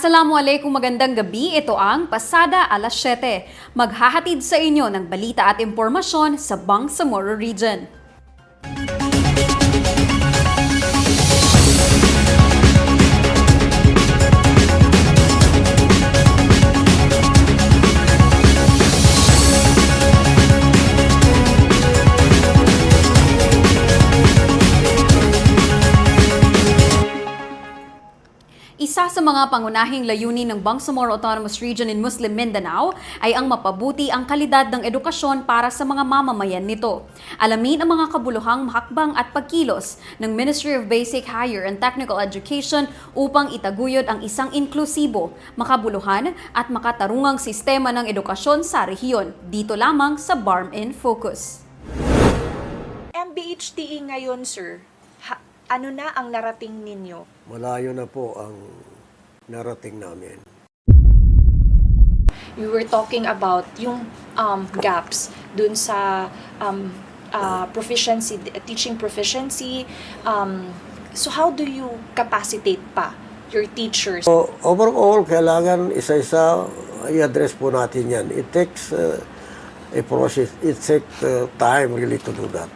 Assalamualaikum, magandang gabi. Ito ang Pasada alas 7. Maghahatid sa inyo ng balita at impormasyon sa Bangsamoro Region. Isa sa mga pangunahing layunin ng Bangsamoro Autonomous Region in Muslim Mindanao ay ang mapabuti ang kalidad ng edukasyon para sa mga mamamayan nito. Alamin ang mga kabuluhang hakbang at pagkilos ng Ministry of Basic, Higher and Technical Education upang itaguyod ang isang inklusibo, makabuluhan at makatarungang sistema ng edukasyon sa rehiyon. Dito lamang sa BARM in Focus. MBHTE ngayon, sir, ano na ang narating ninyo? Malayo na po ang narating namin. You were talking about yung gaps dun sa proficiency, teaching proficiency. So how do you capacitate pa your teachers? So, overall, kailangan isa-isa i-address po natin yan. It takes a process. It takes time really to do that.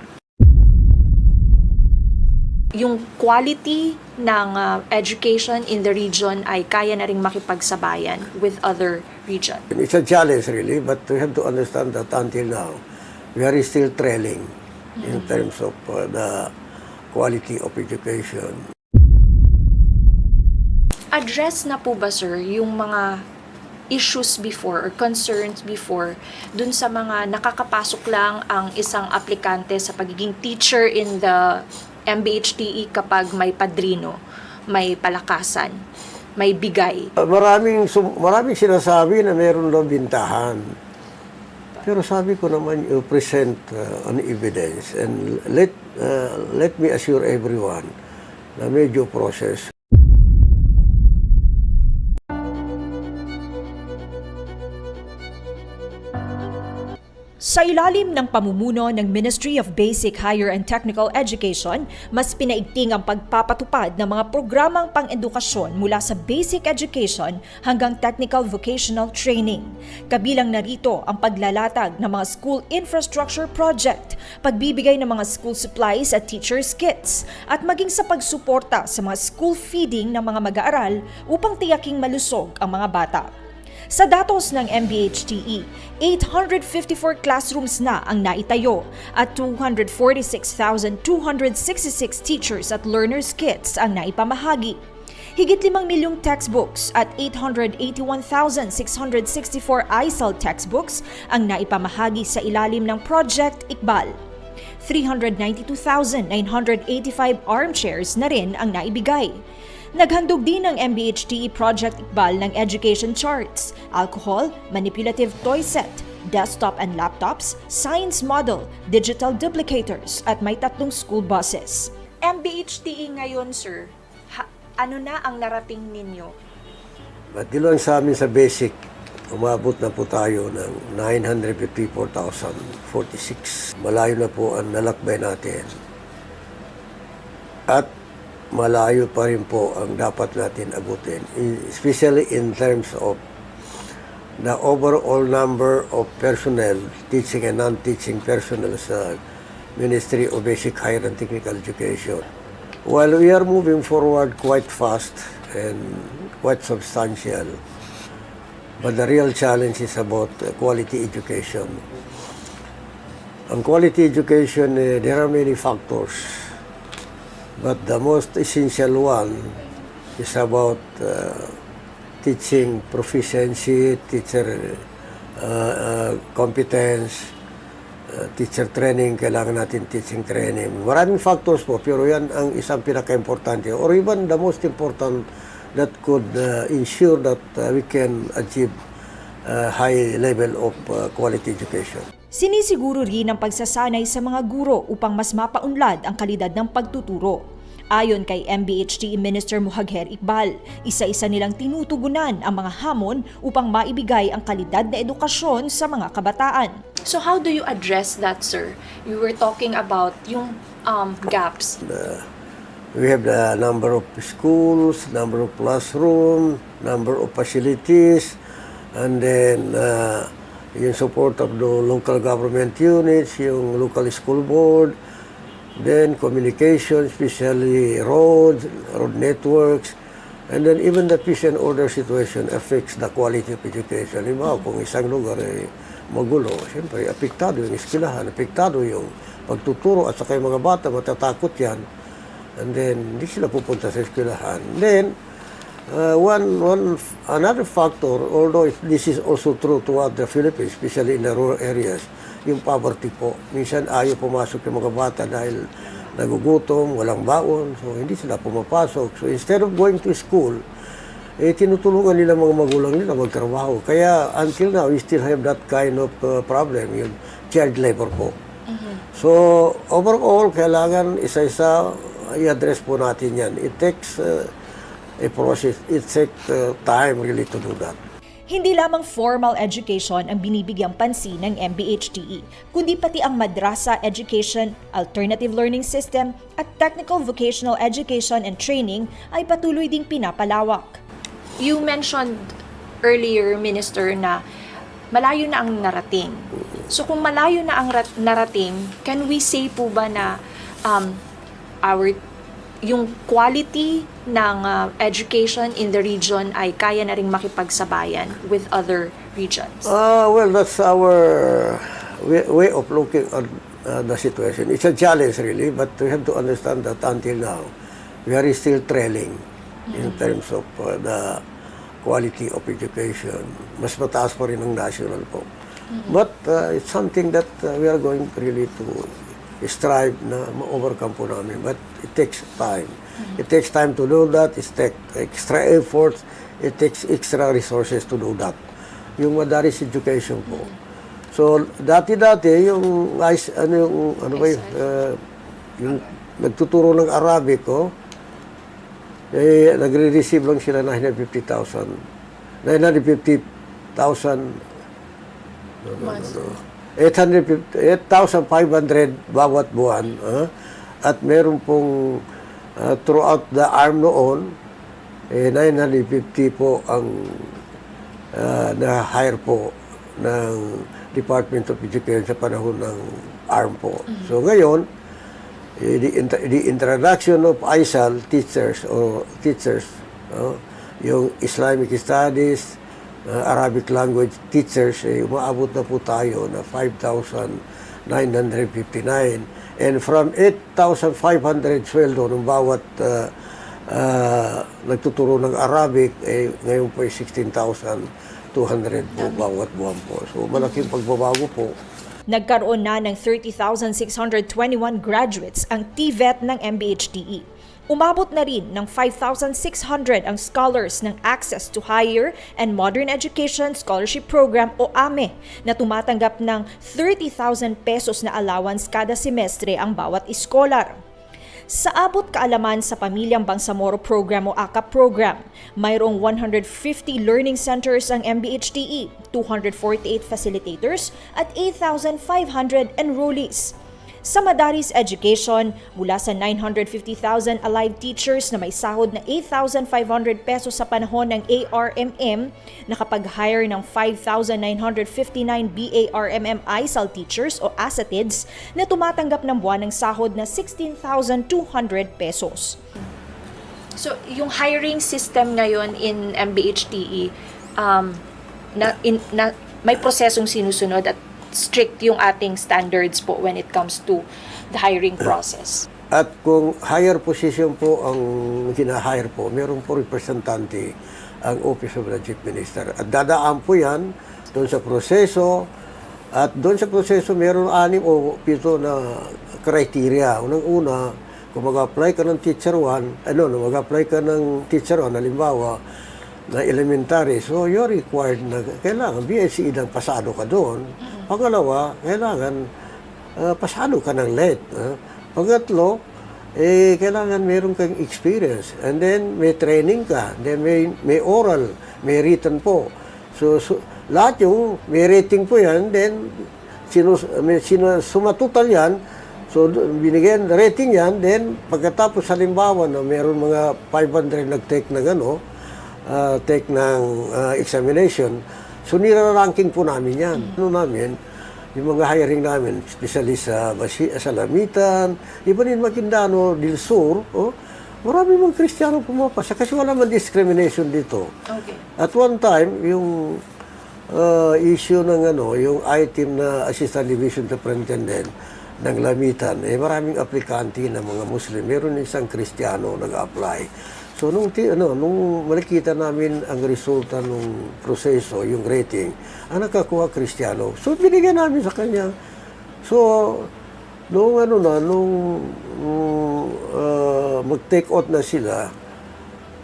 Yung quality ng education in the region ay kaya na ring makipagsabayan with other region. It's a challenge really, but we have to understand that until now, we are still trailing in terms of the quality of education. Address na po ba, sir, yung mga issues before or concerns before dun sa mga nakakapasok lang ang isang aplikante sa pagiging teacher in the MBHTE kapag may padrino, may palakasan, may bigay? Maraming sinasabi na meron daw bintahan. Pero sabi ko naman, you present an evidence and let me assure everyone na medyo process. Sa ilalim ng pamumuno ng Ministry of Basic, Higher and Technical Education, mas pinaigting ang pagpapatupad ng mga programang pang-edukasyon mula sa basic education hanggang technical vocational training. Kabilang narito ang paglalatag ng mga school infrastructure project, pagbibigay ng mga school supplies at teachers' kits, at maging sa pagsuporta sa mga school feeding ng mga mag-aaral upang tiyaking malusog ang mga bata. Sa datos ng MBHTE, 854 classrooms na ang naitayo at 246,266 teachers at learners kits ang naipamahagi. Higit 5 milyong textbooks at 881,664 ISAL textbooks ang naipamahagi sa ilalim ng Project Iqbal. 392,985 armchairs na rin ang naibigay. Naghandog din ng MBHTE Project Iqbal ng education charts, alcohol, manipulative toy set, desktop and laptops, science model, digital duplicators at may 3 school buses. MBHTE ngayon, sir, ano na ang narating ninyo? At di lang sa amin sa basic, umabot na po tayo ng 954,046. Malayo na po ang nalakbay natin. At malayo pa rin po ang dapat natin abutin, especially in terms of the overall number of personnel, teaching and non-teaching personnel sa Ministry of Basic, Higher and Technical Education. While we are moving forward quite fast and quite substantial, but the real challenge is about quality education. Ang quality education, there are many factors. But the most essential one is about teaching proficiency, teacher competence, teacher training, kailangan natin teaching training. Maraming factors po, pero yan ang isang pinaka-importante or even the most important that could ensure that we can achieve high level of quality education. Sinisiguro rin ang pagsasanay sa mga guro upang mas mapaunlad ang kalidad ng pagtuturo. Ayon kay MBHTE Minister Mohagher Iqbal, isa-isa nilang tinutugunan ang mga hamon upang maibigay ang kalidad na edukasyon sa mga kabataan. So how do you address that, sir? You were talking about yung gaps. We have the number of schools, number of classrooms, number of facilities, and then yung support of the local government units, yung local school board, then communication, especially road networks, and then even the peace and order situation affects the quality of education. Halimbawa, kung isang lugar ay magulo, siyempre, apektado yung eskwelahan, apektado yung pagtuturo, at saka yung mga bata, matatakot yan, and then hindi sila pupunta sa eskwelahan. Then, another factor, although this is also true throughout the Philippines, especially in the rural areas, yung poverty po. Minsan ayaw pumasok yung mga bata dahil nagugutom, walang baon, so hindi sila pumapasok. So instead of going to school, tinutulungan nila mga magulang nila magtrabaho. Kaya until now, we still have that kind of problem, yung child labor po. So overall, kailangan isa-isa i-address po natin yan. It takes a process, it takes time really to do that. Hindi lamang formal education ang binibigyang pansin ng MBHTE, kundi pati ang madrasa education, alternative learning system at technical vocational education and training ay patuloy ding pinapalawak. You mentioned earlier, Minister, na malayo na ang narating. So kung malayo na ang narating, can we say po ba na yung quality ng education in the region ay kaya na ring makipagsabayan with other regions? Well, that's our way of looking at the situation. It's a challenge really, but we have to understand that until now, we are still trailing in terms of the quality of education. Mas mataas pa rin ang national po. But it's something that we are going really to strive na ma-overcome po namin. But it takes time. It takes time to do that. It takes extra efforts. It takes extra resources to do that. Yung madaris education po. So, dati-dati, yung yung nagtuturo ng Arabic ko, nagre-receive lang sila 950,000. 8,500 bawat buwan. At meron pong throughout the arm noon, 950 po ang na-hire po ng Department of Education sa panahon ng arm po. So ngayon, the introduction of ISAL teachers, yung Islamic Studies, Arabic language teachers, umaabot na po tayo na 5,959. And from 8,500 sweldo ng bawat nagtuturo ng Arabic, ngayon po ay 16,200 po bawat buwan po. So malaking pagbabago po. Nagkaroon na ng 30,621 graduates ang TVET ng MBHTE. Umabot na rin ng 5,600 ang scholars ng Access to Higher and Modern Education Scholarship Program o AME na tumatanggap ng 30,000 pesos na allowance kada semestre ang bawat scholar. Sa abot kaalaman sa Pamilyang Bangsamoro Program o AKAP program, mayroong 150 learning centers ang MBHTE, 248 facilitators at 8,500 enrollees. Sa Madaris Education, mula sa 950,000 alive teachers na may sahod na 8,500 pesos sa panahon ng ARMM, nakapag-hire ng 5,959 BARMM ISAL teachers o ASATIDs na tumatanggap ng buwan ng sahod na 16,200 pesos. So, yung hiring system ngayon in MBHTE, may prosesong sinusunod at strict yung ating standards po when it comes to the hiring process. At kung higher position po ang hina-hire po, meron po representante ang Office of the Chief Minister. At dadaan po yan doon sa proseso, at doon sa proseso meron 6 o 7 na criteria. Unang-una, kung mag-apply ka ng teacher 1, mag-apply ka ng teacher 1, halimbawa, na elementary, so you're required na kailangan BSc ng pasado ka doon. Pangalawa, kailangan pasado ka ng LET. Pangatlo, kailangan meron kang experience. And then may training ka. Then may oral, may written po. So lahat yung may rating po yan. Then sumatotal yan. So, binigyan, rating yan, then pagkatapos halimbawa na meron mga 500 nag-take ng take ng examination, so nira-ranking po namin yan. Ano namin, yung mga hiring namin, especially sa Lamitan, iba din Maguindano, Del Sur, marami mga Kristiyano pumapasa kasi wala man discrimination dito. Okay. At one time, yung issue ng yung item na Assistant Division Superintendent ng Lamitan, maraming aplikante na mga Muslim. Meron isang Kristiyano nag-apply. So, nung makikita namin ang resulta ng proseso, yung rating, ang nakakuha Kristiyano. So, binigyan namin sa kanya. So, nung mag-take out na sila,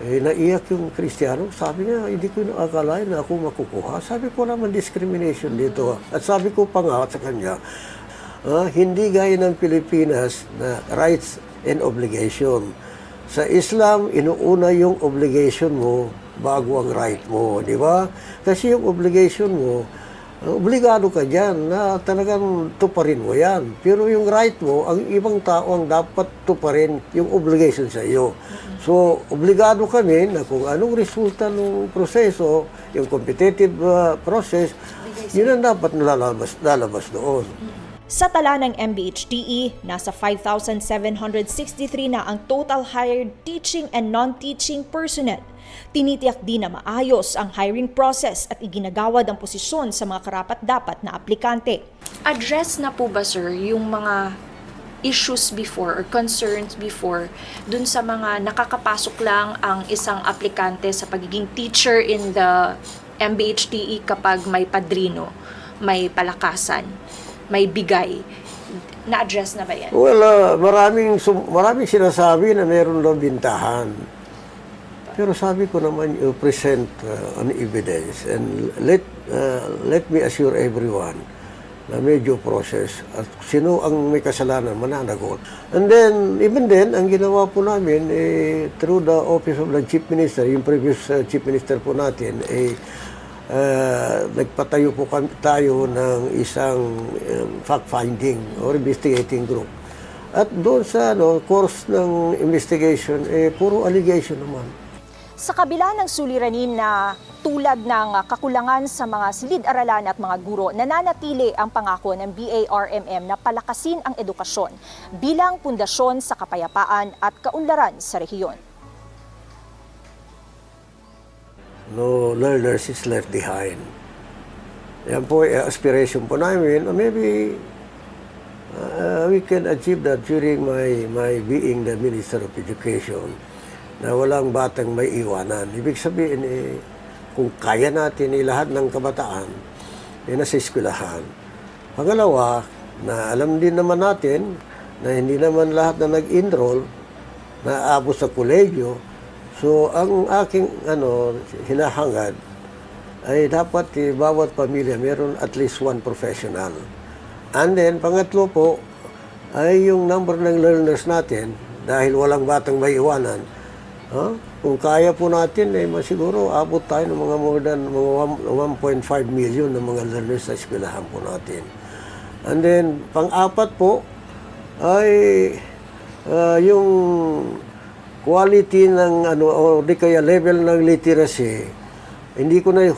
naiyak yung Kristiyano. Sabi niya, hindi ko akalain na ako makukuha. Sabi ko naman discrimination dito. At sabi ko pa nga sa kanya, hindi gaya ng Pilipinas na rights and obligation. Sa Islam, inuuna yung obligation mo bago ang right mo, di ba? Kasi yung obligation mo, obligado ka dyan na talagang tuparin mo yan. Pero yung right mo, ang ibang tao ang dapat tuparin yung obligation sa iyo. So, obligado kami na kung anong resulta ng proseso, yung competitive process, yun ang dapat lalabas doon. Sa tala ng MBHTE, nasa 5,763 na ang total hired teaching and non-teaching personnel. Tinitiyak din na maayos ang hiring process at iginagawad ang posisyon sa mga karapat-dapat na aplikante. Address na po ba, sir, yung mga issues before or concerns before dun sa mga nakakapasok lang ang isang aplikante sa pagiging teacher in the MBHTE kapag may padrino, may palakasan, may bigay? Na-address na ba yan? Well, maraming sinasabi na meron daw bintahan. Pero sabi ko naman, you present an evidence and let me assure everyone na medyo process at sino ang may kasalanan, mananagot. And then, even then, ang ginawa po namin, through the Office of the Chief Minister, yung previous Chief Minister po natin, nagpatayo po tayo ng isang fact-finding or investigating group. At doon sa course ng investigation, puro allegation naman. Sa kabila ng suliranin na tulad ng kakulangan sa mga silid-aralan at mga guro, nananatili ang pangako ng BARMM na palakasin ang edukasyon bilang pundasyon sa kapayapaan at kaunlaran sa rehiyon. No learners is left behind. Yan po aspiration po namin. Maybe we can achieve that during my being the Minister of Education, na walang batang may iwanan. Ibig sabihin, kung kaya natin lahat ng kabataan, nasa eskwelahan. Pangalawa, na alam din naman natin na hindi naman lahat na nag-enroll na abot sa kolegyo. So, ang aking hinahangad ay dapat bawat pamilya meron at least one professional. And then, pangatlo po, ay yung number ng learners natin, dahil walang batang may iwanan, kung kaya po natin, siguro abot tayo ng mga more than 1.5 million na mga learners sa eskwelahan po natin. And then, pang-apat po, ay yung quality ng o di kaya level ng literacy, hindi ko na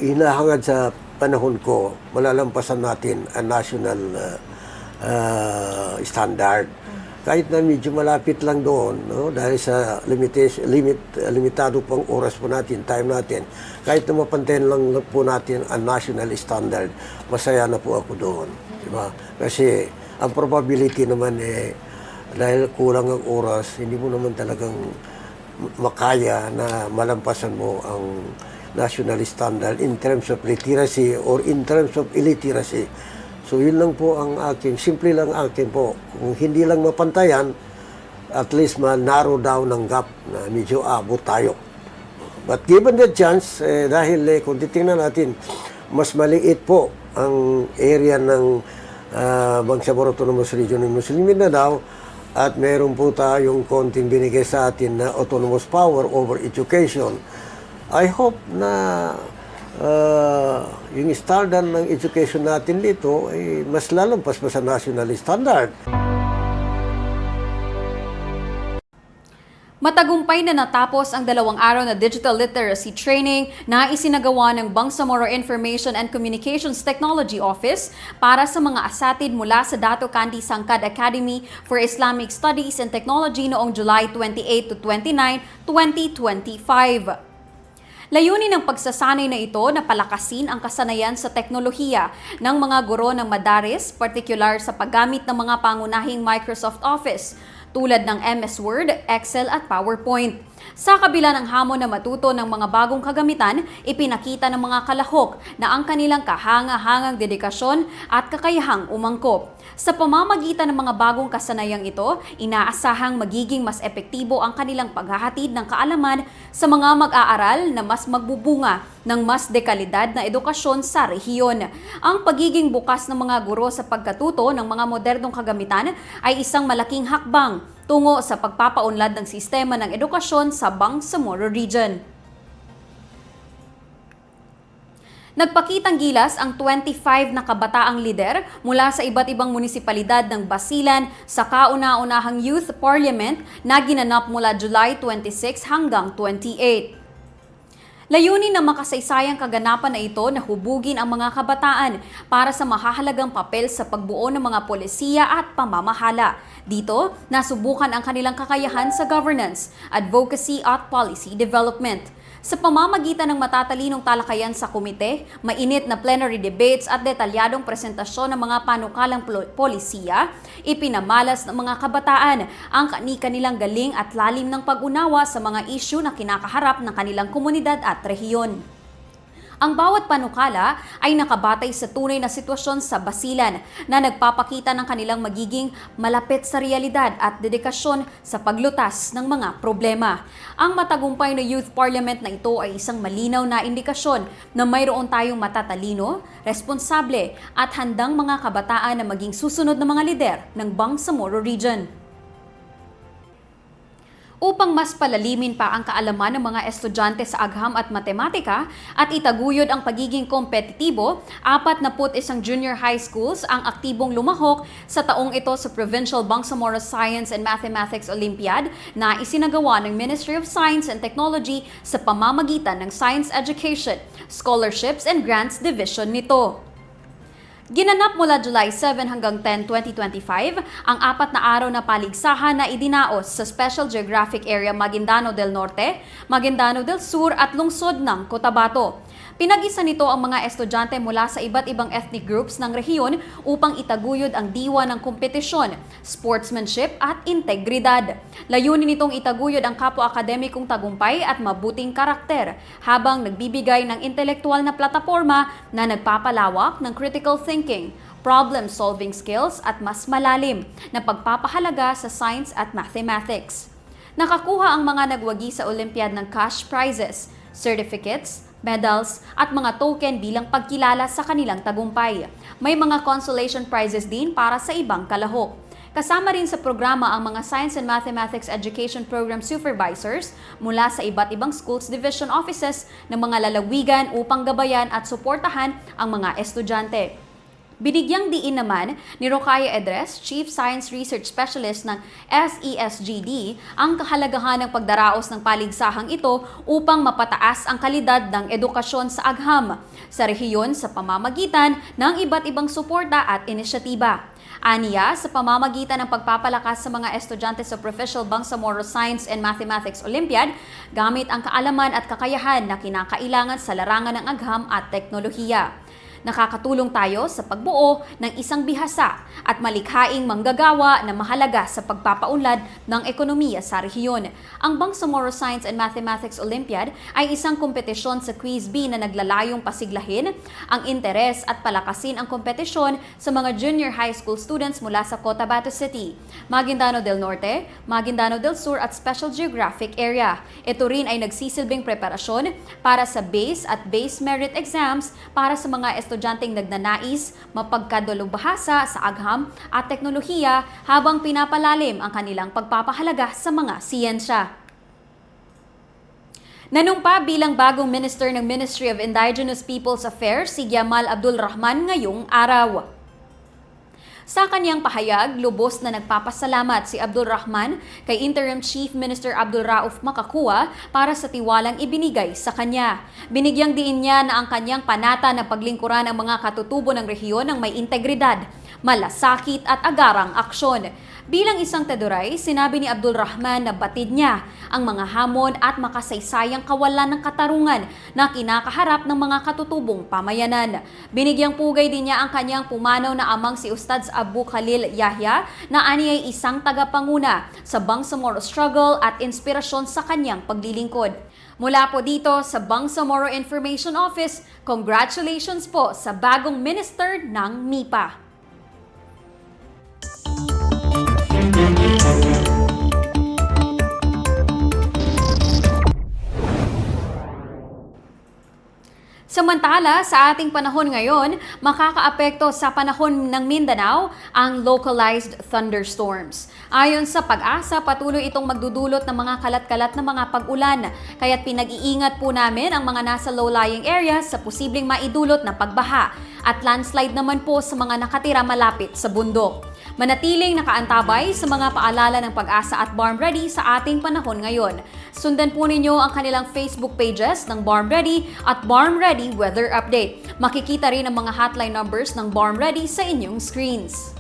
hinahangad sa panahon ko, malalampasan natin ang national standard. Kahit na medyo malapit lang doon, dahil sa limitado pang oras po natin, time natin, kahit na mapantayan lang po natin ang national standard, masaya na po ako doon. Diba? Kasi ang probability naman dahil kulang ang oras, hindi mo naman talagang makaya na malampasan mo ang national standard in terms of literacy or in terms of illiteracy. So yun lang po ang aking, simple lang akin po. Kung hindi lang mapantayan, at least ma-narrow down ang gap na medyo abot tayo. But given the chance, dahil kung titingnan natin, mas maliit po ang area ng Bangsamoro Autonomous Region ng Muslim Mindanao, at meron po tayong konting binigay sa atin na autonomous power over education. I hope na yung standard ng education natin dito ay mas lalampas pa sa national standard. Matagumpay na natapos ang 2 araw na digital literacy training na isinagawa ng Bangsamoro Information and Communications Technology Office para sa mga asatid mula sa Dato Kandi Sangkad Academy for Islamic Studies and Technology noong July 28 to 29, 2025. Layunin ng pagsasanay na ito na palakasin ang kasanayan sa teknolohiya ng mga guro ng madaris, partikular sa paggamit ng mga pangunahing Microsoft Office, tulad ng MS Word, Excel at PowerPoint. Sa kabila ng hamon na matuto ng mga bagong kagamitan, ipinakita ng mga kalahok na ang kanilang kahanga-hangang dedikasyon at kakayahang umangkop. Sa pamamagitan ng mga bagong kasanayang ito, inaasahang magiging mas epektibo ang kanilang paghahatid ng kaalaman sa mga mag-aaral na mas magbubunga ng mas dekalidad na edukasyon sa rehiyon. Ang pagiging bukas ng mga guro sa pagkatuto ng mga modernong kagamitan ay isang malaking hakbang tungo sa pagpapaunlad ng sistema ng edukasyon sa Bangsamoro Region. Nagpakitang gilas ang 25 na kabataang lider mula sa iba't ibang munisipalidad ng Basilan sa kauna-unahang Youth Parliament na ginanap mula July 26 hanggang 28. Layunin ng makasaysayang kaganapan na ito na hubugin ang mga kabataan para sa mahahalagang papel sa pagbuo ng mga polisiya at pamamahala. Dito, nasubukan ang kanilang kakayahan sa governance, advocacy at policy development. Sa pamamagitan ng matatalinong talakayan sa komite, mainit na plenary debates at detalyadong presentasyon ng mga panukalang polisiya, ipinamalas ng mga kabataan ang kani-kanilang galing at lalim ng pag-unawa sa mga isyu na kinakaharap ng kanilang komunidad at rehiyon. Ang bawat panukala ay nakabatay sa tunay na sitwasyon sa Basilan na nagpapakita ng kanilang magiging malapit sa realidad at dedikasyon sa paglutas ng mga problema. Ang matagumpay na Youth Parliament na ito ay isang malinaw na indikasyon na mayroon tayong matatalino, responsable at handang mga kabataan na maging susunod na mga lider ng Bangsamoro Region. Upang mas palalimin pa ang kaalaman ng mga estudyante sa agham at matematika at itaguyod ang pagiging kompetitibo, 41 junior high schools ang aktibong lumahok sa taong ito sa Provincial Bangsamoro Science and Mathematics Olympiad na isinagawa ng Ministry of Science and Technology sa pamamagitan ng Science Education, Scholarships and Grants Division nito. Ginanap mula July 7 hanggang 10, 2025 ang 4 na araw na paligsahan na idinaos sa Special Geographic Area Maguindano del Norte, Maguindano del Sur at lungsod ng Cotabato. Pinag-isa nito ang mga estudyante mula sa iba't ibang ethnic groups ng rehiyon upang itaguyod ang diwa ng kompetisyon, sportsmanship at integridad. Layunin nitong itaguyod ang kapwa-akademikong tagumpay at mabuting karakter habang nagbibigay ng intelektual na plataporma na nagpapalawak ng critical thinking, problem-solving skills at mas malalim na pagpapahalaga sa science at mathematics. Nakakuha ang mga nagwagi sa Olympiad ng cash prizes, certificates, medals at mga token bilang pagkilala sa kanilang tagumpay. May mga consolation prizes din para sa ibang kalahok. Kasama rin sa programa ang mga Science and Mathematics Education Program Supervisors mula sa iba't ibang schools division offices ng mga lalawigan upang gabayan at suportahan ang mga estudyante. Binigyang diin naman ni Rokaya Edres, Chief Science Research Specialist ng SESGD, ang kahalagahan ng pagdaraos ng paligsahang ito upang mapataas ang kalidad ng edukasyon sa agham sa rehiyon sa pamamagitan ng iba't ibang suporta at inisyatiba. Aniya, sa pamamagitan ng pagpapalakas sa mga estudyante sa Provincial Bangsamoro Science and Mathematics Olympiad, gamit ang kaalaman at kakayahan na kinakailangan sa larangan ng agham at teknolohiya. Nakakatulong tayo sa pagbuo ng isang bihasa at malikhaing manggagawa na mahalaga sa pagpapaunlad ng ekonomiya sa rehiyon. Ang Bangsamoro Science and Mathematics Olympiad ay isang kompetisyon sa Quiz B na naglalayong pasiglahin ang interes at palakasin ang kompetisyon sa mga junior high school students mula sa Cotabato City, Maguindano del Norte, Maguindano del Sur at Special Geographic Area. Ito rin ay nagsisilbing preparasyon para sa base at base merit exams para sa mga estudyanteng nagnanais mapagkadulong bahasa sa agham at teknolohiya habang pinapalalim ang kanilang pagpapahalaga sa mga siyensya. Nanumpa bilang bagong minister ng Ministry of Indigenous Peoples Affairs si Yamal Abdul Rahman ngayong araw. Sa kanyang pahayag, lubos na nagpapasalamat si Abdul Rahman kay Interim Chief Minister Abdul Rauf Makakua para sa tiwalang ibinigay sa kanya. Binigyang diin niya na ang kanyang panata na paglingkuran ang mga katutubo ng rehiyon ng may integridad, malasakit at agarang aksyon. Bilang isang teduray, sinabi ni Abdul Rahman na batid niya ang mga hamon at makasaysayang kawalan ng katarungan na kinakaharap ng mga katutubong pamayanan. Binigyang pugay din niya ang kanyang pumanaw na amang si Ustadz Abu Khalil Yahya na ani ay isang tagapanguna sa Bangsamoro struggle at inspirasyon sa kanyang paglilingkod. Mula po dito sa Bangsamoro Information Office, congratulations po sa bagong minister ng MIPA. Samantala, sa ating panahon ngayon, makakaapekto sa panahon ng Mindanao ang localized thunderstorms. Ayon sa Pag-asa, patuloy itong magdudulot ng mga kalat-kalat na mga pag-ulan. Kaya't pinag-iingat po namin ang mga nasa low-lying areas sa posibleng maidulot na pagbaha at landslide naman po sa mga nakatira malapit sa bundok. Manatiling nakaantabay sa mga paalala ng Pag-asa at Barm Ready sa ating panahon ngayon. Sundan po ninyo ang kanilang Facebook pages ng Barm Ready at Barm Ready Weather Update. Makikita rin ang mga hotline numbers ng Barm Ready sa inyong screens.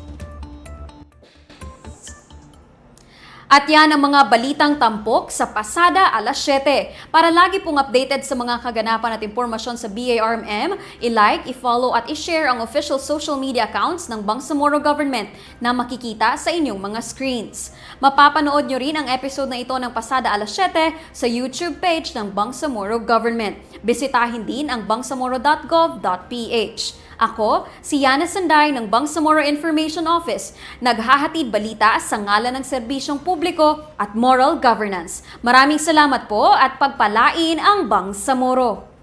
At yan ang mga balitang tampok sa pasada alas 7. Para lagi pong updated sa mga kaganapan at impormasyon sa BARMM, i-like, i-follow at i-share ang official social media accounts ng Bangsamoro Government na makikita sa inyong mga screens. Mapapanood nyo rin ang episode na ito ng pasada alas 7 sa YouTube page ng Bangsamoro Government. Bisitahin din ang bangsamoro.gov.ph. Ako, si Yana Sanday ng Bangsamoro Information Office, naghahatid balita sa ngalan ng serbisyong publiko at moral governance. Maraming salamat po at pagpalain ang Bangsamoro.